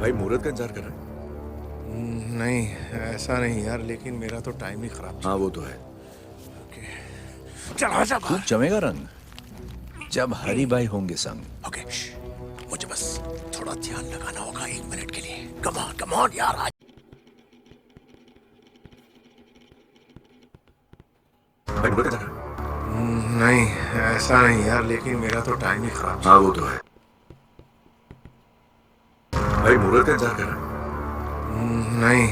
भाई मुहूर्त का इंतजार कर रहे हैं? नहीं, ऐसा नहीं यार, लेकिन मेरा तो टाइम ही खराब हाँ वो तो है। चल आजा खूब जमेगा रंग जब हरी भाई होंगे संग। ओके, मुझे बस थोड़ा ध्यान लगाना होगा 1 मिनट के लिए। कम ऑन यार, आज भाई मुहूर्त का इंतजार कर रहे हैं? नहीं, ऐसा नहीं यार, लेकिन मेरा तो टाइम ही खराब हाँ वो तो है। भाई मुहूर्त का इंतजार कर रहे हैं? नहीं,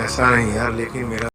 ऐसा नहीं यार, लेकिन मेरा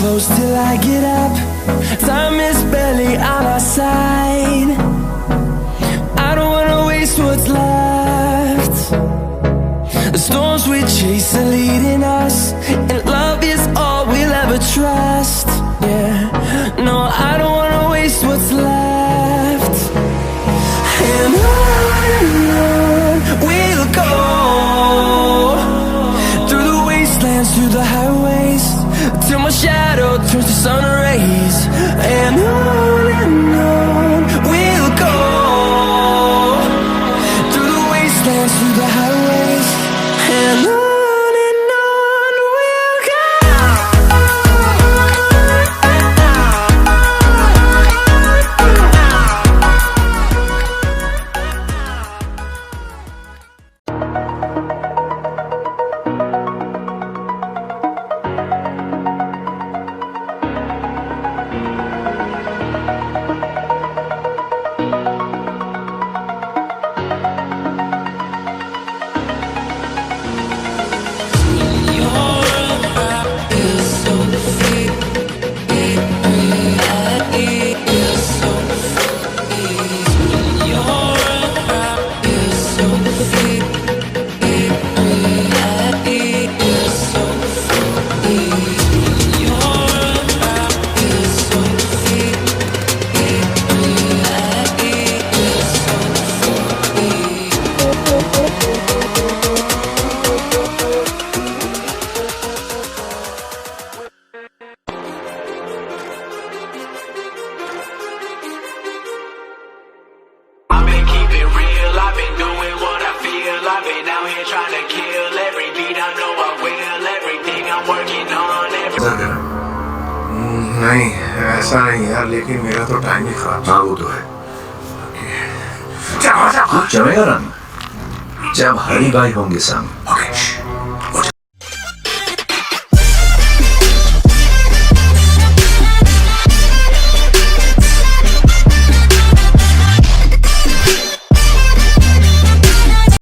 close till I get up. Time is barely on our side. I don't wanna waste what's left. The storms we chase are leading us, and love is all we'll ever trust. Yeah, no, I don't wanna waste what's left. And on we'll go, through the wastelands, through the highways, till my shadow turns to sun rays. And on we'll go, through the wastelands, through the highways. And on we'll go. I've been keeping real, I've been doing what I feel. I've been out here trying to kill every beat, I know I will. Everything I'm working on, इंतजार कर रहे हैं? नहीं, ऐसा नहीं यार, लेकिन मेरा तो टाइम ही खराब। हाँ वो तो है। खूब जमेगा रंग जब हरी भाई होंगे संग।